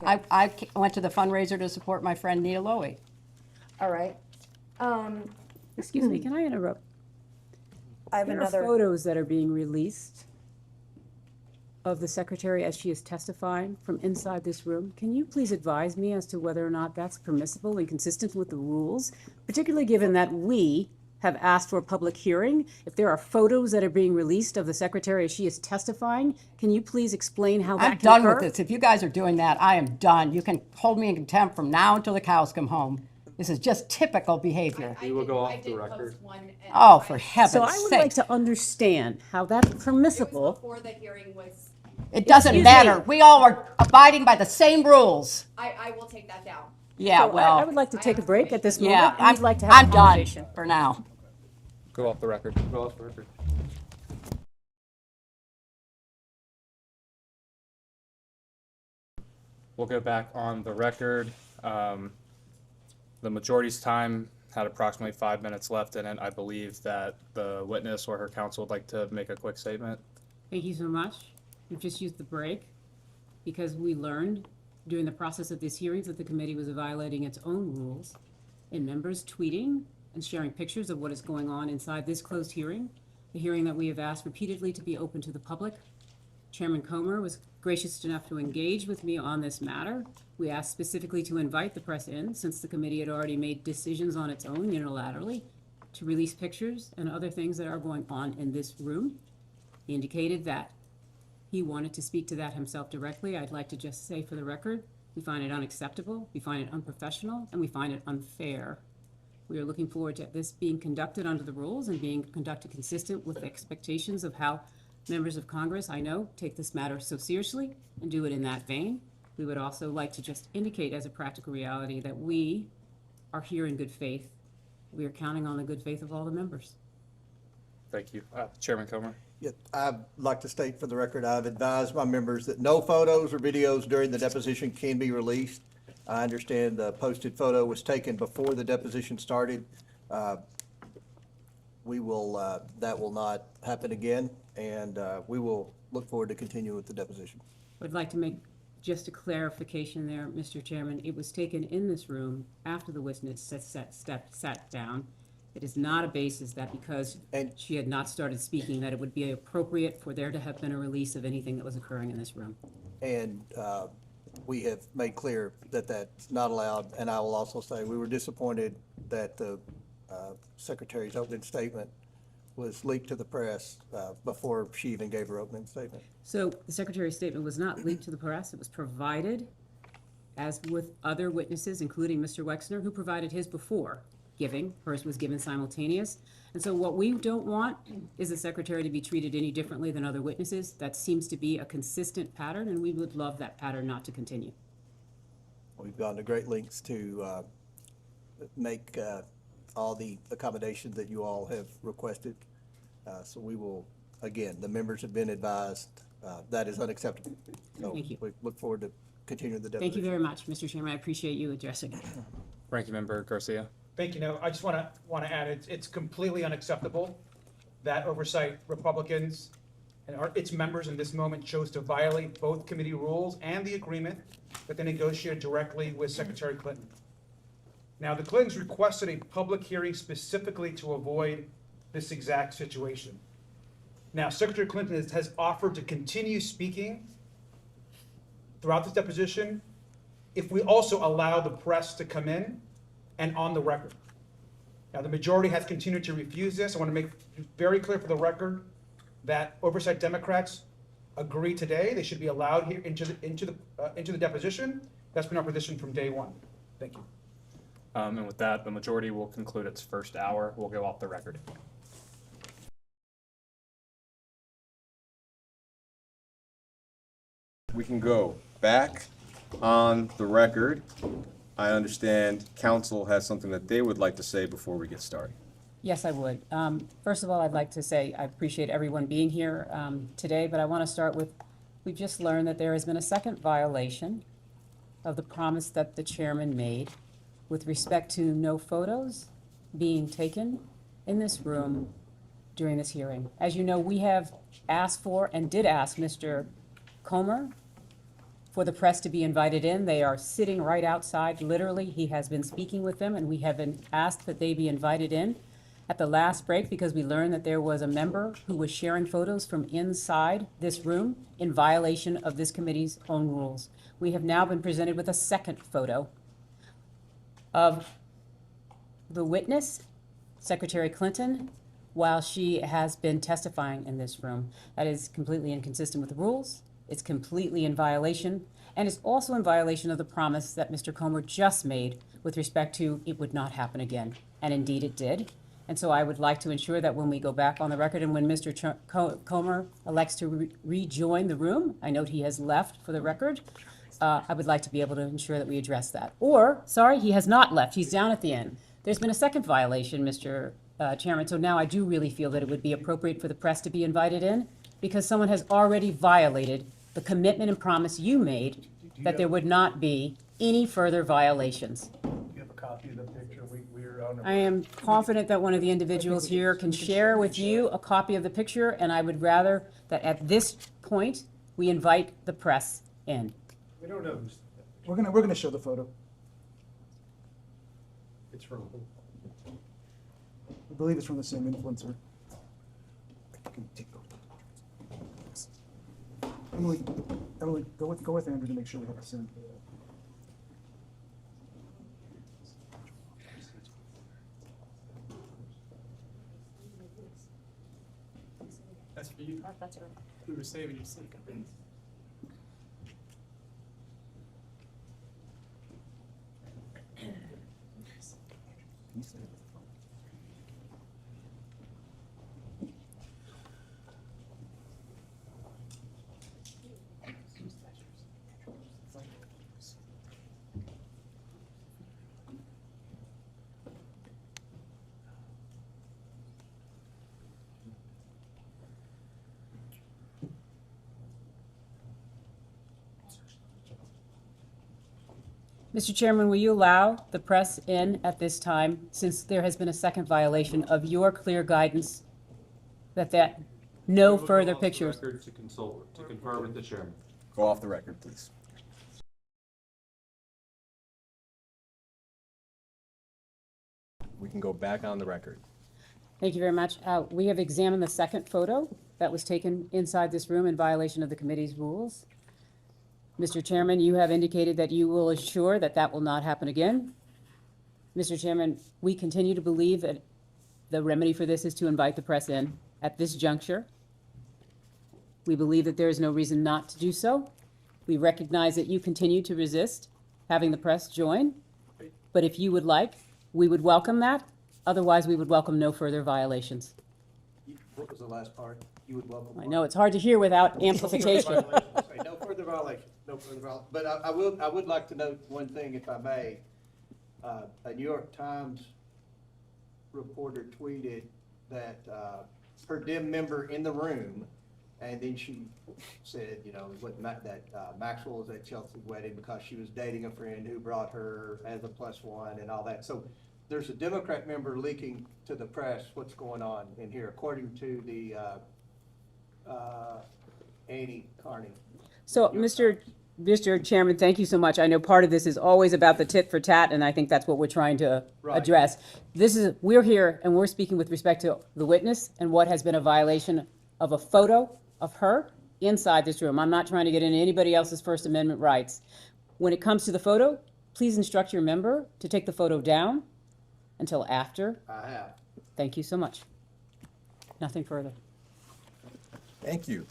I went to the fundraiser to support my friend Nia Lowy. All right. Excuse me, can I interrupt? I have There are another. photos that are being released of the secretary as she is testifying from inside this room. Can you please advise me as to whether or not that's permissible and consistent with the rules, particularly given that we have asked for a public hearing? If there are photos that are being released of the secretary as she is testifying, can you please explain how that I'm can done occur? with this. If you guys are doing that, I am done. You can hold me in contempt from now until the cows come home. This is just typical behavior. We will go off the record. Oh, for heaven's So I would like sake. to understand how that's permissible. Before the hearing was, It doesn't Excuse matter. me. We all are abiding by the same rules. I will take that down. Yeah, So I would well, like to take a break at this moment, yeah, and we'd like to have I'm a done conversation. for now. Go off the record. Go off the record. We'll go back on the record. The majority's time had approximately 5 minutes left in it. I believe that the witness or her counsel would like to make a quick statement. Thank you so much. We've just used the break because we learned during the process of these hearings that the committee was violating its own rules in members tweeting and sharing pictures of what is going on inside this closed hearing, the hearing that we have asked repeatedly to be open to the public. Chairman Comer was gracious enough to engage with me on this matter. We asked specifically to invite the press in, since the committee had already made decisions on its own unilaterally to release pictures and other things that are going on in this room. He indicated that he wanted to speak to that himself directly. I'd like to just say for the record, we find it unacceptable, we find it unprofessional, and we find it unfair. We are looking forward to this being conducted under the rules and being conducted consistent with expectations of how members of Congress, I know, take this matter so seriously and do it in that vein. We would also like to just indicate as a practical reality that we are here in good faith. We are counting on the good faith of all the members. Thank you. Chairman Comer. Yeah, I'd like to state for the record, I've advised my members that no photos or videos during the deposition can be released. I understand the posted photo was taken before the deposition started. We will, that will not happen again, and we will look forward to continuing with the deposition. I'd like to make just a clarification there, Mr. Chairman. It was taken in this room after the witness sat down. It is not a basis that because And- she had not started speaking, that it would be appropriate for there to have been a release of anything that was occurring in this room. And we have made clear that that's not allowed, and I will also say, we were disappointed that the Secretary's opening statement was leaked to the press before she even gave her opening statement. So the Secretary's statement was not leaked to the press. It was provided, as with other witnesses, including Mr. Wexner, who provided his before giving. Hers was given simultaneous. And so what we don't want is the Secretary to be treated any differently than other witnesses. That seems to be a consistent pattern, and we would love that pattern not to continue. We've gone to great lengths to make all the accommodations that you all have requested. So we will, again, the members have been advised, that is unacceptable. So Thank you. we look forward to continuing the Thank deposition. you very much, Mr. Chairman. I appreciate you addressing it. Ranking Member Garcia. Thank you. No, I just want to add, it's completely unacceptable that oversight Republicans and its members in this moment chose to violate both committee rules and the agreement that they negotiated directly with Secretary Clinton. Now, the Clintons requested a public hearing specifically to avoid this exact situation. Now, Secretary Clinton has offered to continue speaking throughout this deposition if we also allow the press to come in and on the record. Now, the majority has continued to refuse this. I want to make very clear for the record that oversight Democrats agree today they should be allowed here into the deposition. That's been our position from day one. Thank you. And with that, the majority will conclude its first hour. We'll go off the record. We can go back on the record. I understand council has something that they would like to say before we get started. Yes, I would. First of all, I'd like to say I appreciate everyone being here today, but I want to start with, we've just learned that there has been a second violation of the promise that the chairman made with respect to no photos being taken in this room during this hearing. As you know, we have asked for and did ask Mr. Comer for the press to be invited in. They are sitting right outside, literally. He has been speaking with them, and we have been asked that they be invited in at the last break because we learned that there was a member who was sharing photos from inside this room in violation of this committee's own rules. We have now been presented with a second photo of the witness, Secretary Clinton, while she has been testifying in this room. That is completely inconsistent with the rules. It's completely in violation, and it's also in violation of the promise that Mr. Comer just made with respect to it would not happen again. And indeed it did. And so I would like to ensure that when we go back on the record and when Mr. Comer elects to rejoin the room, I note he has left for the record, I would like to be able to ensure that we address that. Or, sorry, he has not left. He's down at the end. There's been a second violation, Mr. Chairman, so now I do really feel that it would be appropriate for the press to be invited in because someone has already violated the commitment and promise you made that there would not be any further violations. Do you have a copy of the picture? We're on. I am confident that one of the individuals here can share with you a copy of the picture, and I would rather that at this point, we invite the press in. We don't know who's. We're gonna show the photo. It's from who? I believe it's from the same influencer. Emily, go with Andrew to make sure we have the same. That's for you. That's her. We were saving your seat. Mr. Chairman, will you allow the press in at this time, since there has been a second violation of your clear guidance that no further pictures? To consult, to confer with the chairman. Go off the record, please. We can go back on the record. Thank you very much. We have examined the second photo that was taken inside this room in violation of the committee's rules. Mr. Chairman, you have indicated that you will assure that that will not happen again. Mr. Chairman, we continue to believe that the remedy for this is to invite the press in at this juncture. We believe that there is no reason not to do so. We recognize that you continue to resist having the press join, but if you would like, we would welcome that. Otherwise, we would welcome no further violations. What was the last part? You would welcome. I know it's hard to hear without amplification. No further violation, no further violation. But I would like to note one thing, if I may. A New York Times reporter tweeted that her dim member in the room, and then she said, you know, that Maxwell was at Chelsea's wedding because she was dating a friend who brought her as a +1 and all that. So there's a Democrat member leaking to the press what's going on in here, according to the Annie Carney. So, Mr. Chairman, thank you so much. I know part of this is always about the tit for tat, and I think that's what we're trying to address. We're here and we're speaking with respect to the witness and what has been a violation of a photo of her inside this room. I'm not trying to get into anybody else's First Amendment rights. When it comes to the photo, please instruct your member to take the photo down until after. I have. Thank you so much. Nothing further. Thank you.